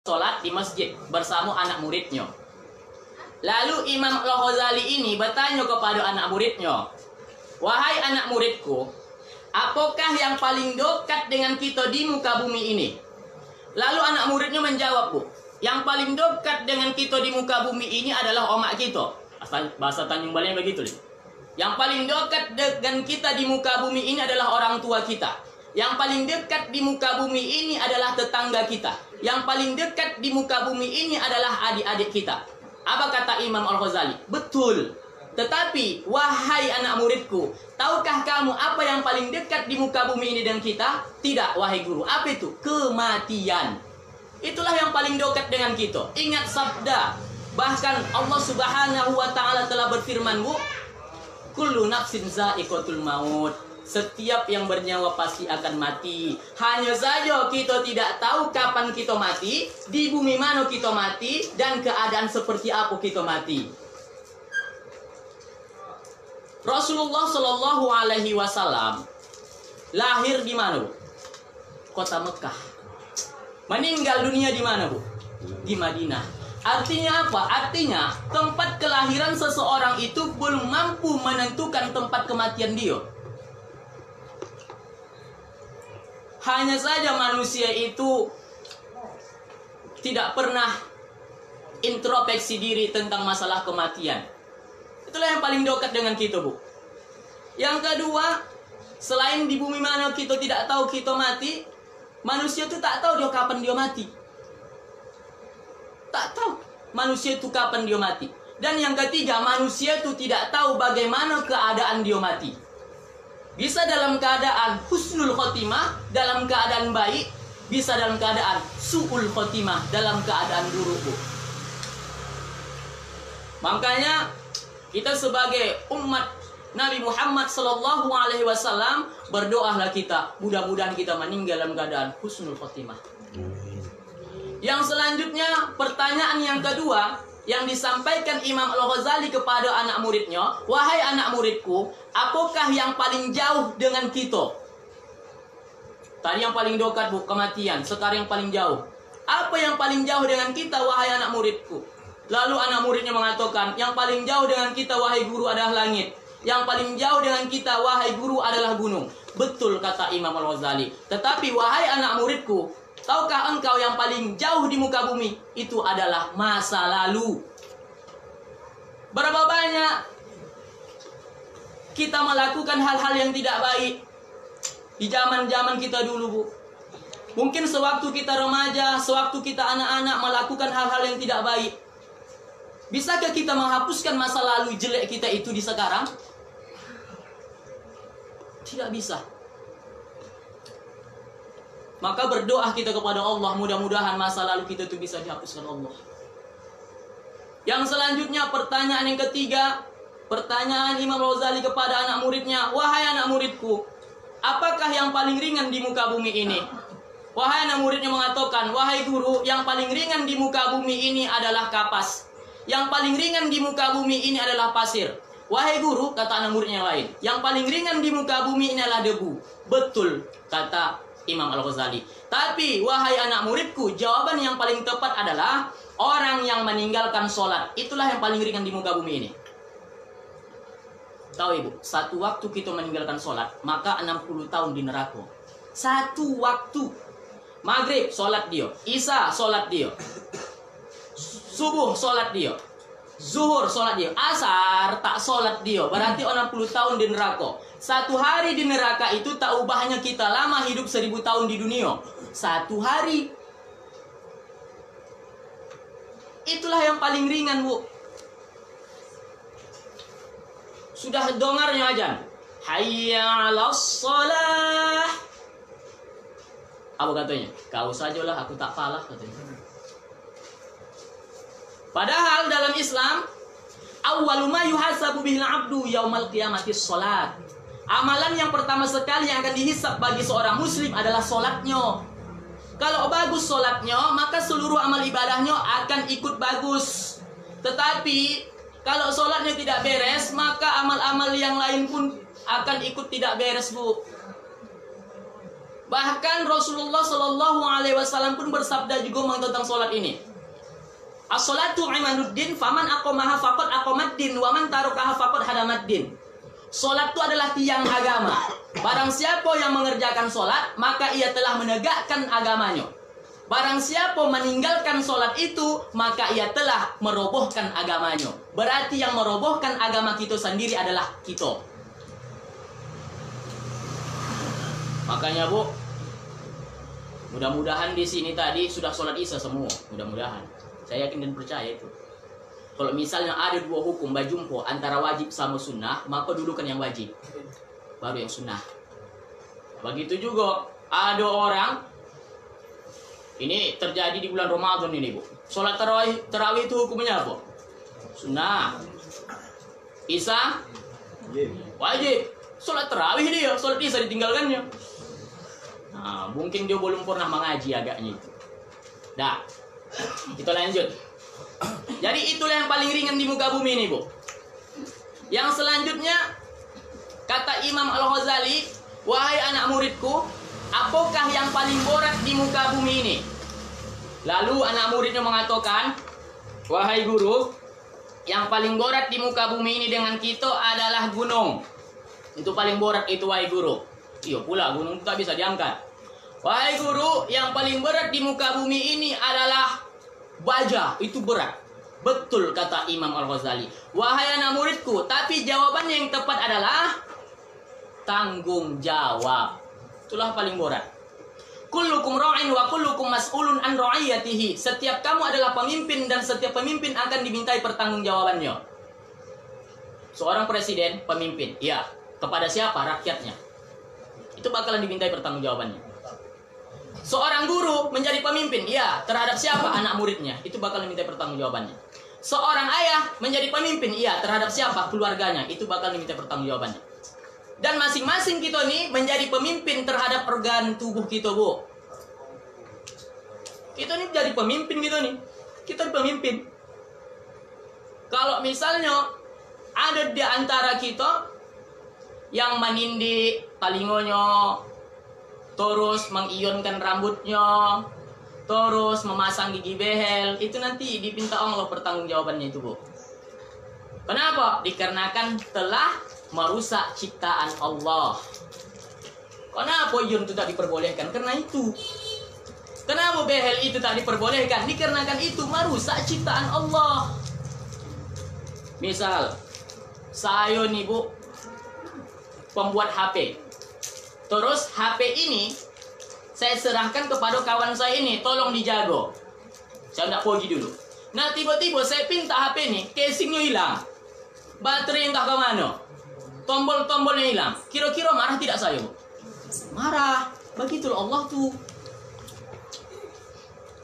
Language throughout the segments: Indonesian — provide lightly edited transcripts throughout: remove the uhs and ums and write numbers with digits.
sholat di masjid bersama anak muridnya. Lalu Imam Al-Ghazali ini bertanya kepada anak muridnya, "Wahai anak muridku, apakah yang paling dekat dengan kita di muka bumi ini?" Lalu anak muridnya menjawab, "Bu, yang paling dekat dengan kita di muka bumi ini adalah omak kita." Bahasa Tanjung Balai begitu. Yang paling dekat dengan kita di muka bumi ini adalah orang tua kita. Yang paling dekat di muka bumi ini adalah tetangga kita. Yang paling dekat di muka bumi ini adalah adik-adik kita. Apa kata Imam Al-Ghazali? Betul. Tetapi, wahai anak muridku, tahukah kamu apa yang paling dekat di muka bumi ini dengan kita? Tidak, wahai guru. Apa itu? Kematian. Itulah yang paling dekat dengan kita. Ingat sabda. Bahkan Allah Subhanahu wa Ta'ala telah berfirman, Bu, kullu nafsin za'iqatul maut. Setiap yang bernyawa pasti akan mati. Hanya saja kita tidak tahu kapan kita mati, di bumi mana kita mati, dan keadaan seperti apa kita mati. Rasulullah Shallallahu Alaihi Wasallam lahir di mana, Bu? Kota Mekah. Meninggal dunia di mana, Bu? Di Madinah. Artinya apa? Artinya tempat kelahiran seseorang itu belum mampu menentukan tempat kematian dia. Hanya saja manusia itu tidak pernah introspeksi diri tentang masalah kematian. Itulah yang paling dekat dengan kita, Bu. Yang kedua, selain di bumi mana kita tidak tahu kita mati, manusia itu tak tahu dia kapan dia mati. Tak tahu manusia itu kapan dia mati. Dan yang ketiga, manusia itu tidak tahu bagaimana keadaan dia mati. Bisa dalam keadaan husnul khotimah, dalam keadaan baik. Bisa dalam keadaan su'ul khotimah, dalam keadaan buruk, Bu. Makanya kita sebagai umat Nabi Muhammad Sallallahu Alaihi Wasallam, berdoalah kita, mudah-mudahan kita meninggal dalam keadaan husnul khotimah. Yang selanjutnya, pertanyaan yang kedua yang disampaikan Imam Al-Ghazali kepada anak muridnya, "Wahai anak muridku, apakah yang paling jauh dengan kita?" Tadi yang paling dekat, Bu, kematian. Sekarang yang paling jauh. Apa yang paling jauh dengan kita, wahai anak muridku? Lalu anak muridnya mengatakan, "Yang paling jauh dengan kita, wahai guru, adalah langit. Yang paling jauh dengan kita, wahai guru, adalah gunung." Betul kata Imam Al-Ghazali. Tetapi wahai anak muridku, tahukah engkau yang paling jauh di muka bumi itu adalah masa lalu? Berapa banyak kita melakukan hal-hal yang tidak baik di zaman-zaman kita dulu, Bu? Mungkin sewaktu kita remaja, sewaktu kita anak-anak melakukan hal-hal yang tidak baik. Bisakah kita menghapuskan masa lalu jelek kita itu di sekarang? Tidak bisa. Maka berdoa kita kepada Allah, mudah-mudahan masa lalu kita itu bisa dihapuskan Allah. Yang selanjutnya, pertanyaan yang ketiga, pertanyaan Imam Al-Ghazali kepada anak muridnya, "Wahai anak muridku, apakah yang paling ringan di muka bumi ini?" Wahai anak muridnya mengatakan, "Wahai guru, yang paling ringan di muka bumi ini adalah kapas. Yang paling ringan di muka bumi ini adalah pasir." "Wahai guru," kata anak muridnya yang lain, "yang paling ringan di muka bumi ini adalah debu." Betul kata Imam Al-Ghazali. Tapi wahai anak muridku, jawaban yang paling tepat adalah orang yang meninggalkan sholat. Itulah yang paling ringan di muka bumi ini. Tahu Ibu, satu waktu kita meninggalkan sholat, maka 60 tahun di neraka. Satu waktu. Maghrib sholat dia, Isya sholat dia, subuh sholat dia, zuhur sholat dia, asar tak sholat dia. Berarti 60 tahun di neraka. Satu hari di neraka itu tak ubahnya kita lama hidup 1000 tahun di dunia. Satu hari. Itulah yang paling ringan, Bu. Sudah dengarnya ajan, hayya 'alas shalah. Apa katanya? "Kau sajalah, aku tak falah," katanya. Padahal dalam Islam, awwalu ma yuhasabu bihil 'abdu yaumal qiyamati shalat. Amalan yang pertama sekali yang akan dihisab bagi seorang muslim adalah sholatnya. Kalau bagus sholatnya, maka seluruh amal ibadahnya akan ikut bagus. Tetapi kalau sholatnya tidak beres, maka amal-amal yang lain pun akan ikut tidak beres, Bu. Bahkan Rasulullah Shallallahu Alaihi Wasallam pun bersabda juga tentang sholat ini. As-sholatu imaduddin, faman aqamaha faqad aqamaddin, wa man tarakaha faqad hadamaddin. Sholat itu adalah tiang agama. Barang siapa yang mengerjakan sholat, maka ia telah menegakkan agamanya. Barang siapa meninggalkan sholat itu, maka ia telah merobohkan agamanya. Berarti yang merobohkan agama kita sendiri adalah kita. Makanya Bu, mudah-mudahan di sini tadi sudah sholat isya semua. Mudah-mudahan. Saya yakin dan percaya itu. Kalau misalnya ada dua hukum berjumpa antara wajib sama sunnah, maka dulukan yang wajib, baru yang sunnah. Begitu juga ada orang, ini terjadi di bulan Ramadan ini Bu. Sholat tarawih itu hukumnya apa? Sunnah. Isya wajib. Sholat tarawih dia, sholat isya ditinggalkannya. Nah, mungkin dia belum pernah mengaji agaknya itu. Dah, kita lanjut. Jadi itulah yang paling ringan di muka bumi ini Bu. Yang selanjutnya kata Imam Al-Ghazali, wahai anak muridku, apakah yang paling berat di muka bumi ini? Lalu anak muridnya mengatakan, wahai guru, yang paling berat di muka bumi ini dengan kita adalah gunung. Itu paling berat itu wahai guru. Iya pula gunung itu tak bisa diangkat. Wahai guru, yang paling berat di muka bumi ini adalah baja, itu berat. Betul kata Imam Al-Ghazali. Wahai anak muridku, tapi jawabannya yang tepat adalah tanggung jawab. Itulah paling berat. Kullukum ra'in wa kullukum mas'ulun an ra'iyatihi. Setiap kamu adalah pemimpin dan setiap pemimpin akan dimintai pertanggungjawabannya. Seorang presiden pemimpin, ya, kepada siapa? Rakyatnya. Itu bakalan dimintai pertanggungjawabannya. Seorang guru menjadi pemimpin, ya, terhadap siapa? Anak muridnya. Itu bakal diminta pertanggungjawabannya. Seorang ayah menjadi pemimpin, iya, terhadap siapa? Keluarganya. Itu bakal diminta pertanggungjawabannya. Dan masing-masing kita nih menjadi pemimpin terhadap organ tubuh kita, Bu. Kita nih jadi pemimpin gitu nih. Kita pemimpin. Kalau misalnya ada di antara kita yang menindih talingonya, terus mengionkan rambutnya, terus memasang gigi behel, itu nanti dipinta Allah pertanggungjawabannya itu, Bu. Kenapa? Dikarenakan telah merusak ciptaan Allah. Kenapa ion itu tak diperbolehkan? Karena itu. Kenapa behel itu tak diperbolehkan? Dikarenakan itu merusak ciptaan Allah. Misal, saya nih Bu, pembuat HP. Terus HP ini saya serahkan kepada kawan saya ini, tolong dijaga. Saya tidak pergi dulu. Nah tiba-tiba saya pinta HP ini, casingnya hilang, baterai entah ke mana, tombol-tombolnya hilang. Kira-kira marah tidak saya, Bu? Marah. Begitulah Allah tuh.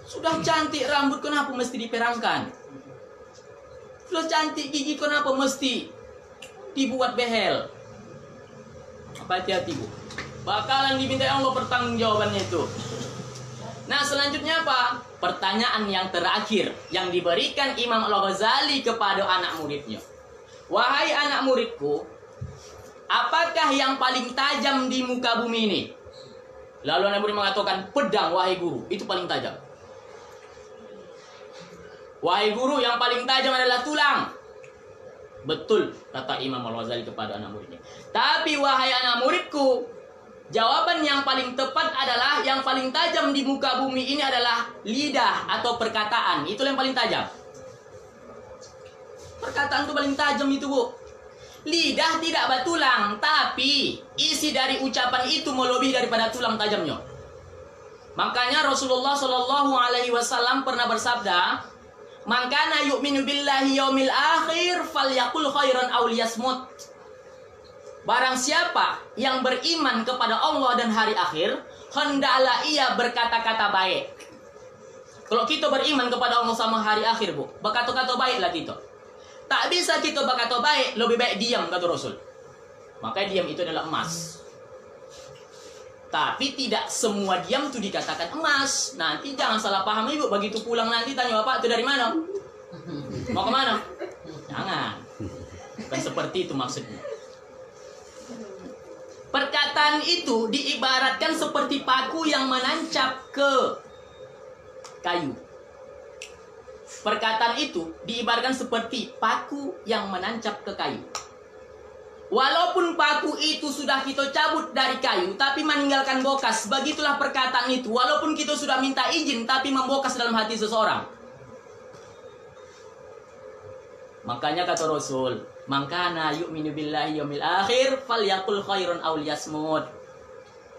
Sudah cantik rambut, kenapa mesti diperangkan? Sudah cantik gigi, kenapa mesti dibuat behel? Apa hati-hati, Bu? Bakalan diminta Allah pertanggungjawabannya itu. Nah selanjutnya apa? Pertanyaan yang terakhir yang diberikan Imam Al-Ghazali kepada anak muridnya. Wahai anak muridku, apakah yang paling tajam di muka bumi ini? Lalu anak murid mengatakan, pedang wahai guru, itu paling tajam. Wahai guru, yang paling tajam adalah tulang. Betul kata Imam Al-Ghazali kepada anak muridnya. Tapi wahai anak muridku, jawaban yang paling tepat adalah yang paling tajam di muka bumi ini adalah lidah atau perkataan. Itu yang paling tajam. Perkataan itu paling tajam itu, Bu. Lidah tidak bertulang, tapi isi dari ucapan itu melebihi daripada tulang tajamnya. Makanya Rasulullah Shallallahu Alaihi Wasallam pernah bersabda, "Man kana yu'minu billahi yaumil akhir falyaqul khairan aw liyasmut." Barang siapa yang beriman kepada Allah dan hari akhir, hendaklah ia berkata-kata baik. Kalau kita beriman kepada Allah sama hari akhir, Bu, berkata-kata baiklah kita. Tak bisa kita berkata baik, lebih baik diam, kata Rasul. Makanya diam itu adalah emas. Tapi tidak semua diam itu dikatakan emas. Nanti jangan salah paham, Ibu. Begitu pulang nanti tanya, Bapak itu dari mana? Mau kemana? Jangan. Bukan seperti itu maksudnya. Perkataan itu diibaratkan seperti paku yang menancap ke kayu. Perkataan itu diibaratkan seperti paku yang menancap ke kayu. Walaupun paku itu sudah kita cabut dari kayu, tapi meninggalkan bekas. Begitulah perkataan itu. Walaupun kita sudah minta izin, tapi membekas dalam hati seseorang. Makanya kata Rasul, "Man kana yu'minu billahi yaumil akhir falyaqul khairan aw liyasmut."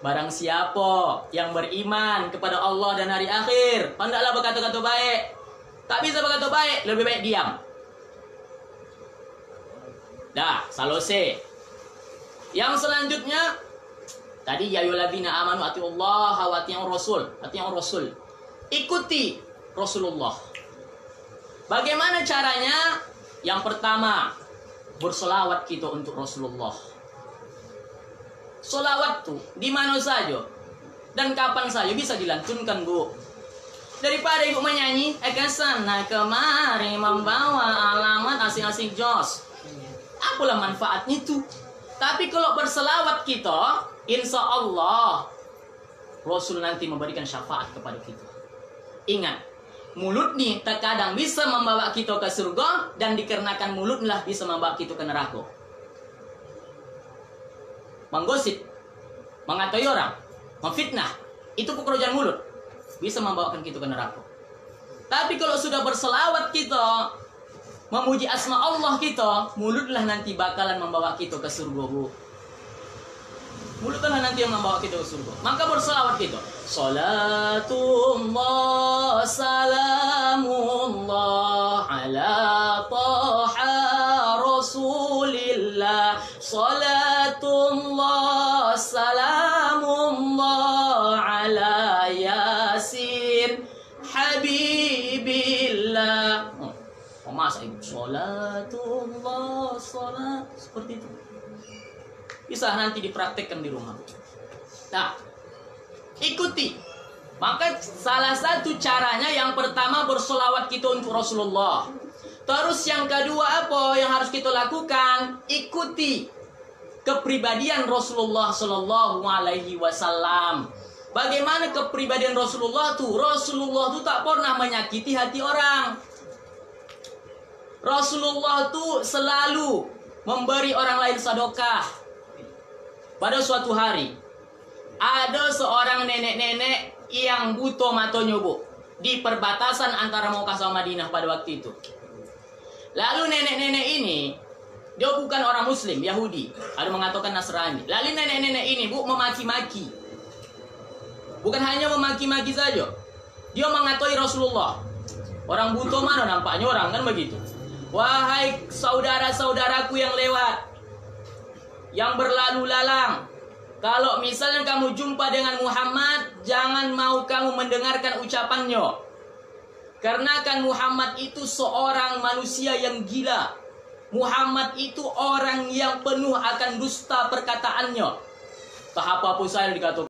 Barang siapa yang beriman kepada Allah dan hari akhir, hendaklah berkata-kata baik. Tak bisa berkata baik, lebih baik diam. Dah, selesai. Yang selanjutnya tadi ya ayyuhalladzina amanu atiullaha wa atiur rasul. Atiur rasul. Ikuti Rasulullah. Bagaimana caranya? Yang pertama, bersolawat kita untuk Rasulullah. Solawat tuh di mana saja dan kapan saja bisa dilantunkan, Bu. Daripada ibu menyanyi ke sana kemari membawa alamat asing-asing jos. Apalah manfaatnya itu? Tapi kalau berselawat kita, insya Allah Rasul nanti memberikan syafaat kepada kita. Ingat, mulut nih terkadang bisa membawa kita ke surga, dan dikarenakan mulutlah bisa membawa kita ke neraka. Menggosip, mengatai orang, memfitnah, itu pekerjaan mulut, bisa membawakan kita ke neraka. Tapi kalau sudah berselawat kita, memuji asma Allah kita, mulutlah nanti bakalan membawa kita ke surga, Bu. Mulutlah nanti yang membawa kita ke surga. Maka berselawat kita. Salatullah salamullah ala taha rasulillah. Salatullah salamullah ala yasin habibillah. Masa ibu salatullah salat seperti itu. Bisa nanti dipraktekkan di rumah. Nah, ikuti. Maka salah satu caranya yang pertama bersolawat kita untuk Rasulullah. Terus yang kedua apa yang harus kita lakukan? Ikuti kepribadian Rasulullah Sallallahu Alaihi Wasallam. Bagaimana kepribadian Rasulullah tuh? Rasulullah tuh tak pernah menyakiti hati orang. Rasulullah tuh selalu memberi orang lain sedekah. Pada suatu hari, ada seorang nenek-nenek yang buta matanya, Bu, di perbatasan antara Mekah sama Madinah pada waktu itu. Lalu nenek-nenek ini, dia bukan orang Muslim, Yahudi, ada mengatakan Nasrani. Lalu nenek-nenek ini, Bu, memaki-maki. Bukan hanya memaki-maki saja, dia mengatai Rasulullah. Orang buta mana nampaknya orang, kan begitu. Wahai saudara-saudaraku yang lewat, yang berlalu lalang, kalau misalnya kamu jumpa dengan Muhammad, jangan mau kamu mendengarkan ucapannya. Karena kan Muhammad itu seorang manusia yang gila. Muhammad itu orang yang penuh akan dusta perkataannya. Tak apa-apa saya dikatakan.